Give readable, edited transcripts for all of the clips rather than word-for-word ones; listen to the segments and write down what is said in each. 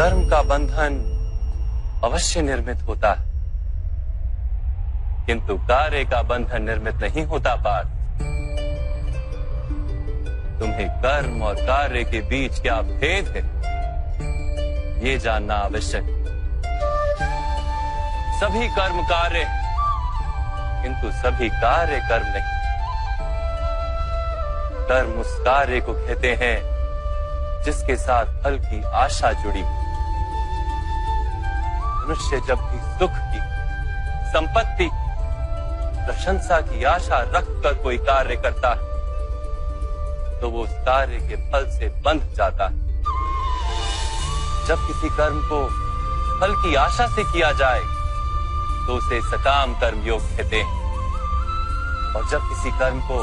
कर्म का बंधन अवश्य निर्मित होता है, किंतु कार्य का बंधन निर्मित नहीं होता पार्थ। तुम्हें कर्म और कार्य के बीच क्या भेद है, ये जानना आवश्यक है। सभी कर्म कार्य हैं, किंतु सभी कार्य कर्म नहीं। कर्म उस कार्य को कहते हैं जिसके साथ फल की आशा जुड़ी। मनुष्य जब भी सुख की, संपत्ति की, प्रशंसा की आशा रखकर कोई कार्य करता है तो वो उस कार्य के फल से बंध जाता है। जब किसी कर्म को फल की आशा से किया जाए तो उसे सकाम कर्म योग कहते हैं, और जब किसी कर्म को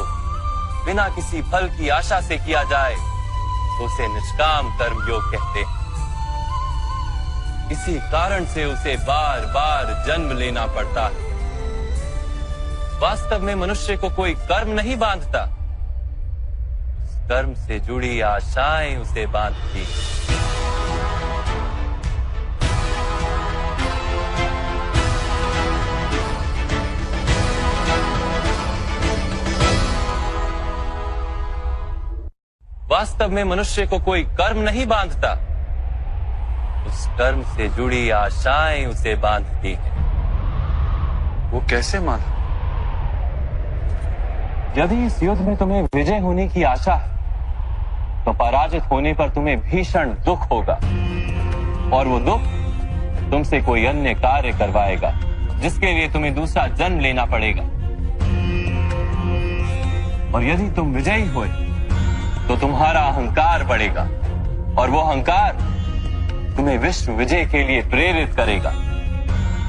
बिना किसी फल की आशा से किया जाए तो उसे निष्काम कर्म योग कहते हैं। इसी कारण से उसे बार बार जन्म लेना पड़ता है। वास्तव में मनुष्य को कोई कर्म नहीं बांधता, कर्म से जुड़ी आशाएं उसे बांधती। वास्तव में मनुष्य को कोई कर्म नहीं बांधता, उस कर्म से जुड़ी आशाएं उसे बांधती हैं। वो कैसे माधव? यदि इस युद्ध में तुम्हें विजय होने की आशा है तो पराजित होने पर तुम्हें भीषण दुख होगा, और वो दुख तुमसे कोई अन्य कार्य करवाएगा जिसके लिए तुम्हें दूसरा जन्म लेना पड़ेगा। और यदि तुम विजयी हुए तो तुम्हारा अहंकार बढ़ेगा, और वो अहंकार तुम्हें विश्व विजय के लिए प्रेरित करेगा,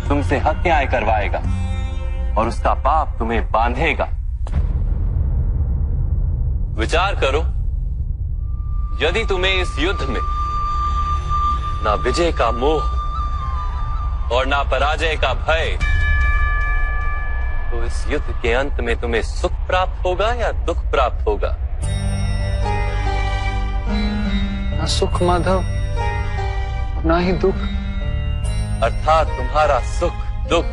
तुमसे हत्याएं करवाएगा, और उसका पाप तुम्हें बांधेगा। विचार करो, यदि तुम्हें इस युद्ध में ना विजय का मोह और ना पराजय का भय, तो इस युद्ध के अंत में तुम्हें सुख प्राप्त होगा या दुख प्राप्त होगा? ना सुख माधव, ना ही दुख। अर्थात तुम्हारा सुख, दुख,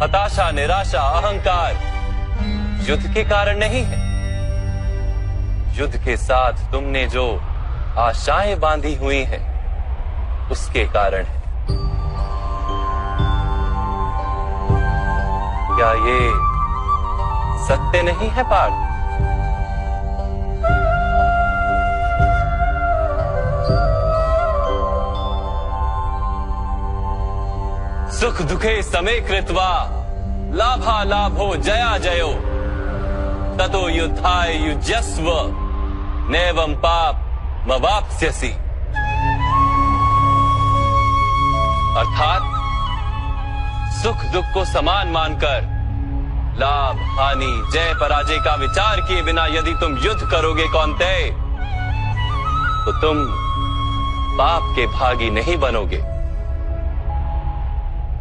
हताशा, निराशा, अहंकार युद्ध के कारण नहीं है। युद्ध के साथ तुमने जो आशाएं बांधी हुई हैं, उसके कारण है। क्या ये सत्य नहीं है पार्थ? सुख दुखे समे कृत्वा लाभा लाभो जया जयो ततो युद्धाय युज्यस्व नैवं पाप मवाप्स्यसि। अर्थात सुख दुख को समान मानकर लाभ हानि जय पराजय का विचार किए बिना यदि तुम युद्ध करोगे कौन्तेय, तो तुम पाप के भागी नहीं बनोगे।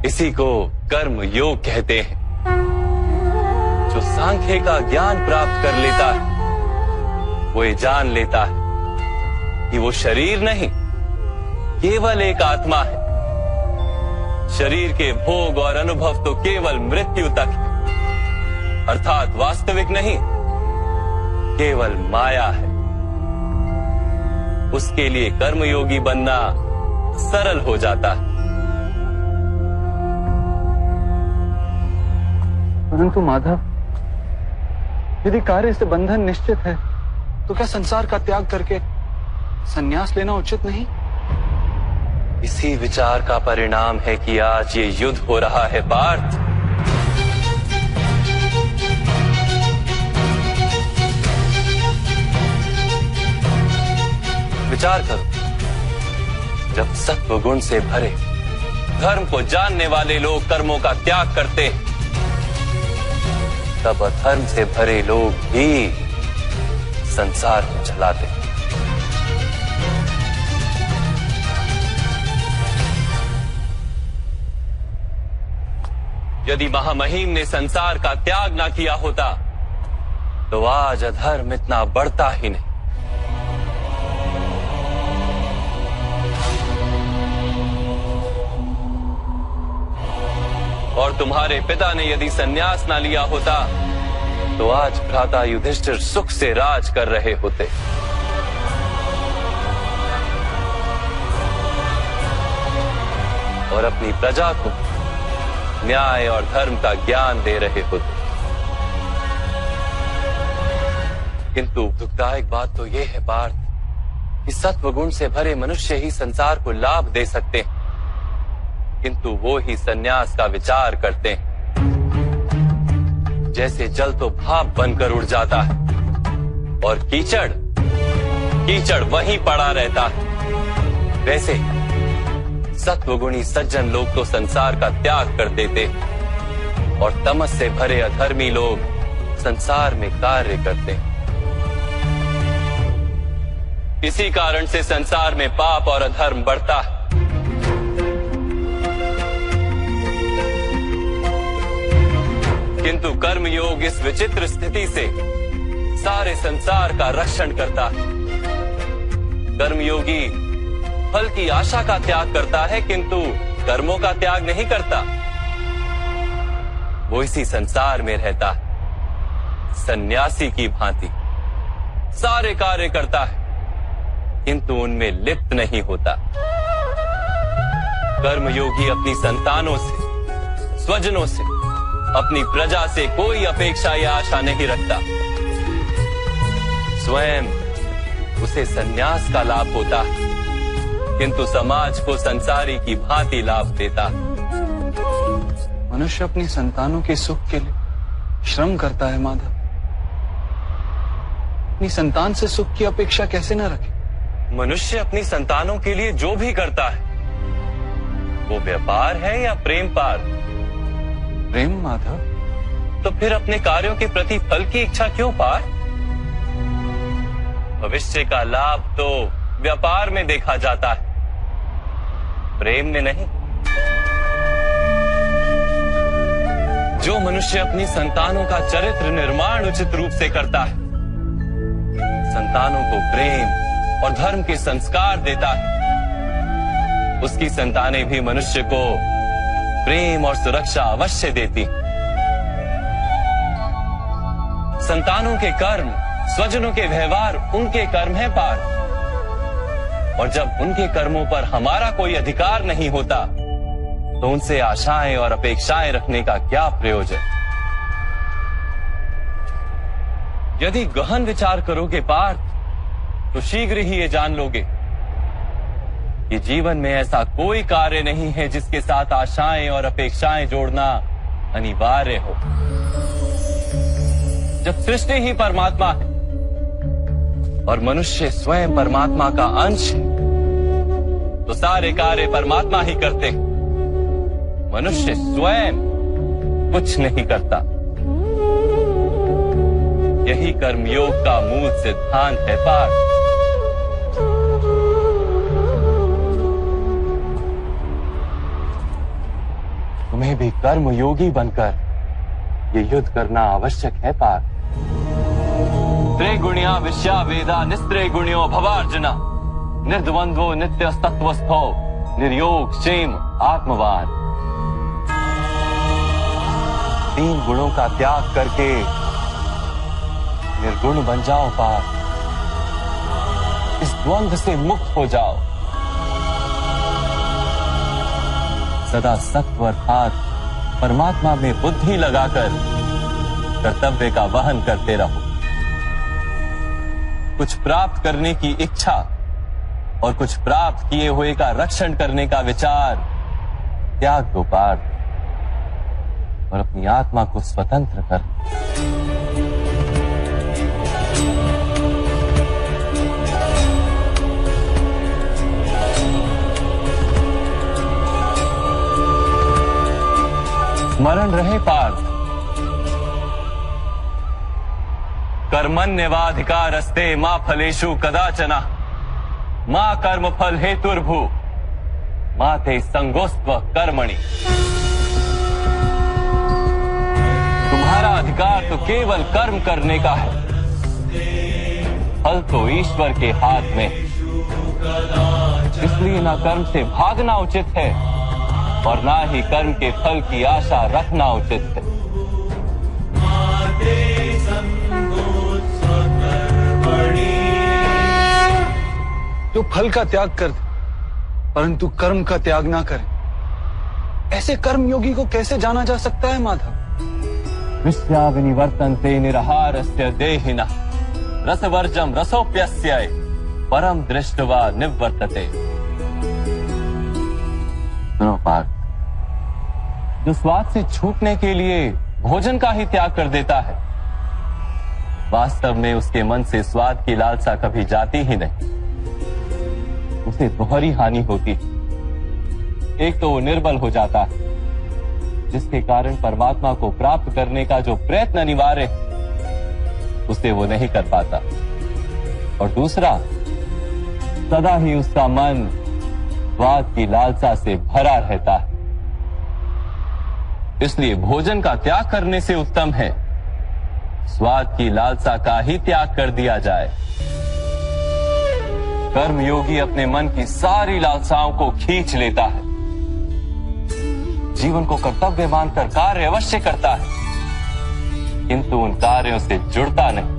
इसी को कर्म योग कहते हैं। जो सांख्य का ज्ञान प्राप्त कर लेता है वो ये जान लेता है कि वो शरीर नहीं, केवल एक आत्मा है। शरीर के भोग और अनुभव तो केवल मृत्यु तक है, अर्थात वास्तविक नहीं, केवल माया है। उसके लिए कर्मयोगी बनना सरल हो जाता है। परंतु माधव, यदि कार्य से बंधन निश्चित है तो क्या संसार का त्याग करके संन्यास लेना उचित नहीं? इसी विचार का परिणाम है कि आज ये युद्ध हो रहा है पार्थ। विचार करो, जब सत्व गुण से भरे धर्म को जानने वाले लोग कर्मों का त्याग करते हैं, तब अधर्म से भरे लोग भी संसार को चलाते हैं। यदि महामहिम ने संसार का त्याग ना किया होता तो आज अधर्म इतना बढ़ता ही नहीं। और तुम्हारे पिता ने यदि संन्यास ना लिया होता तो आज भ्राता युधिष्ठिर सुख से राज कर रहे होते। और अपनी प्रजा को न्याय और धर्म का ज्ञान दे रहे होते। किंतु दुखदायक बात तो यह है पार्थ कि सत्वगुण से भरे मनुष्य ही संसार को लाभ दे सकते हैं, किंतु वो ही संन्यास का विचार करते हैं। जैसे जल तो भाप बनकर उड़ जाता है और कीचड़ कीचड़ वहीं पड़ा रहता है, वैसे सत्वगुणी सज्जन लोग तो संसार का त्याग कर देते और तमस से भरे अधर्मी लोग संसार में कार्य करते हैं। इसी कारण से संसार में पाप और अधर्म बढ़ता है। किंतु कर्मयोग इस विचित्र स्थिति से सारे संसार का रक्षण करता है। कर्मयोगी फल की आशा का त्याग करता है, किंतु कर्मों का त्याग नहीं करता। वो इसी संसार में रहता है, सन्यासी की भांति सारे कार्य करता है, किंतु उनमें लिप्त नहीं होता। कर्मयोगी अपनी संतानों से, स्वजनों से, अपनी प्रजा से कोई अपेक्षा या आशा नहीं रखता। स्वयं उसे संन्यास का लाभ होता है, किंतु समाज को संसारी की भांति लाभ देता। मनुष्य अपनी संतानों के सुख के लिए श्रम करता है माधव। अपनी संतान से सुख की अपेक्षा कैसे न रखे? मनुष्य अपनी संतानों के लिए जो भी करता है वो व्यापार है या प्रेम पार? प्रेम माधव। तो फिर अपने कार्यों के प्रति फल की इच्छा क्यों पार? भविष्य का लाभ तो व्यापार में देखा जाता है, प्रेम में नहीं। जो मनुष्य अपनी संतानों का चरित्र निर्माण उचित रूप से करता है, संतानों को प्रेम और धर्म के संस्कार देता है, उसकी संतानें भी मनुष्य को प्रेम और सुरक्षा अवश्य देती। संतानों के कर्म, स्वजनों के व्यवहार उनके कर्म है पार। और जब उनके कर्मों पर हमारा कोई अधिकार नहीं होता तो उनसे आशाएं और अपेक्षाएं रखने का क्या प्रयोजन? यदि गहन विचार करोगे पार्थ तो शीघ्र ही ये जान लोगे कि जीवन में ऐसा कोई कार्य नहीं है जिसके साथ आशाएं और अपेक्षाएं जोड़ना अनिवार्य हो। जब सृष्टि ही परमात्मा है और मनुष्य स्वयं परमात्मा का अंश है तो सारे कार्य परमात्मा ही करते हैं, मनुष्य स्वयं कुछ नहीं करता। यही कर्मयोग का मूल सिद्धांत है पार्थ। तुम्हें भी कर्मयोगी बनकर ये युद्ध करना आवश्यक है पार्थ। त्रिगुणिया विश्या वेदा निस्त्रिगुण्यो भवार्जुना निर्द्वंद्वो नित्यस्तत्वस्थो निर्योग क्षेम आत्मवान। 3 गुणों का त्याग करके निर्गुण बन जाओ पार्थ। इस द्वंद्व से मुक्त हो जाओ। सदा सत्व अर्थात परमात्मा में बुद्धि लगाकर कर्तव्य का वहन करते रहो। कुछ प्राप्त करने की इच्छा और कुछ प्राप्त किए हुए का रक्षण करने का विचार त्याग दो पार्थ और अपनी आत्मा को स्वतंत्र कर। स्मरण रहे पार्थ, कर्मण्यवाधिकारस्ते मां फलेषु कदाचन मां कर्म फल हेतुर्भू मां ते संगोस्त्व कर्मणि। तुम्हारा अधिकार तो केवल कर्म करने का है, फल तो ईश्वर के हाथ में। इसलिए ना कर्म से भागना उचित है और ना ही कर्म के फल की आशा रखना उचित है। जो फल का त्याग कर दे परंतु कर्म का त्याग ना करे, ऐसे कर्म योगी को कैसे जाना जा सकता है माधव? विश्या विनिवर्तन्ते निरहारस्य देहिनः रसवर्जम रसोप्यस्य परम दृष्ट्वा निवर्तते। सुनो पार्थ, जो स्वाद से छूटने के लिए भोजन का ही त्याग कर देता है, वास्तव में उसके मन से स्वाद की लालसा कभी जाती ही नहीं। उसे दोहरी हानि होती है। एक तो वो निर्बल हो जाता है, जिसके कारण परमात्मा को प्राप्त करने का जो प्रयत्न अनिवार्य है उसे वो नहीं कर पाता, और दूसरा सदा ही उसका मन स्वाद की लालसा से भरा रहता है। इसलिए भोजन का त्याग करने से उत्तम है स्वाद की लालसा का ही त्याग कर दिया जाए। कर्मयोगी अपने मन की सारी लालसाओं को खींच लेता है, जीवन को कर्तव्य मानकर कार्य अवश्य करता है, किंतु उन कार्यों से जुड़ता नहीं।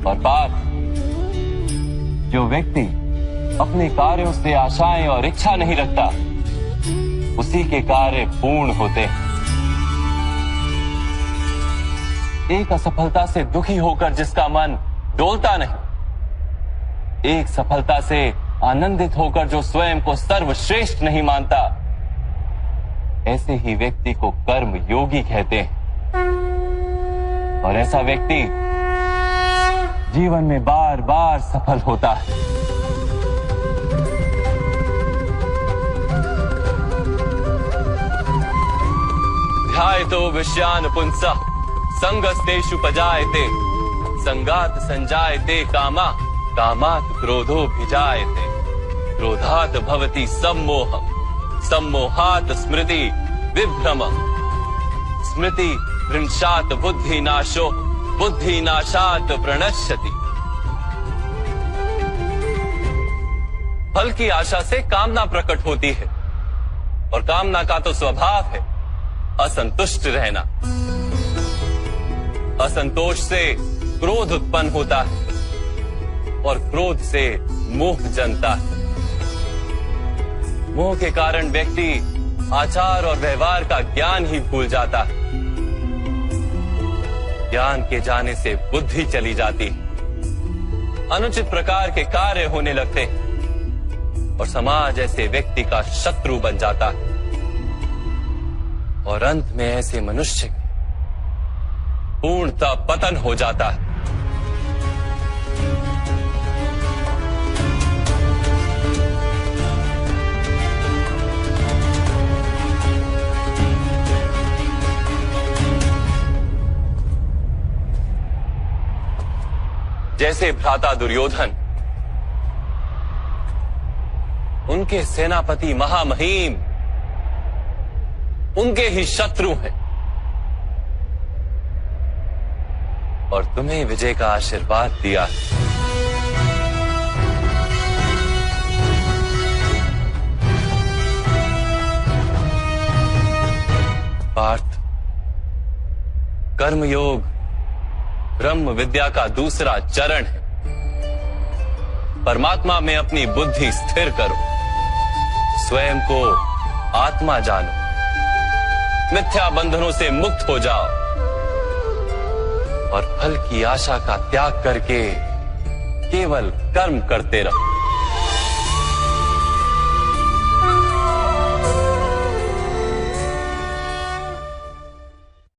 और बात, जो व्यक्ति अपने कार्यों से आशाएं और इच्छा नहीं रखता, उसी के कार्य पूर्ण होते हैं। एक असफलता से दुखी होकर जिसका मन डोलता नहीं, एक सफलता से आनंदित होकर जो स्वयं को सर्वश्रेष्ठ नहीं मानता, ऐसे ही व्यक्ति को कर्म योगी कहते हैं। और ऐसा व्यक्ति जीवन में बार बार सफल होता है। ध्यायतो विषयान पुंसः संगस्तेषु पजायते संगात संजायते कामा कामात् क्रोधो भिजायते क्रोधात् भवति सम्मोहम् सम्मोहात् स्मृति विभ्रमम् स्मृति भ्रंशात् बुद्धिनाशो बुद्धिनाशात् प्रणश्यति। फल की आशा से कामना प्रकट होती है, और कामना का तो स्वभाव है असंतुष्ट रहना। असंतोष से क्रोध उत्पन्न होता है, और क्रोध से मोह जन्मता है। मोह के कारण व्यक्ति आचार और व्यवहार का ज्ञान ही भूल जाता है। ज्ञान के जाने से बुद्धि चली जाती है, अनुचित प्रकार के कार्य होने लगते हैं, और समाज ऐसे व्यक्ति का शत्रु बन जाता है। और अंत में ऐसे मनुष्य पूर्णतः पतन हो जाता है। जैसे भ्राता दुर्योधन, उनके सेनापति महामहिम उनके ही शत्रु हैं, और तुम्हें विजय का आशीर्वाद दिया। पार्थ, कर्मयोग ब्रह्म विद्या का दूसरा चरण है। परमात्मा में अपनी बुद्धि स्थिर करो, स्वयं को आत्मा जानो, मिथ्या बंधनों से मुक्त हो जाओ, और फल की आशा का त्याग करके केवल कर्म करते रहो।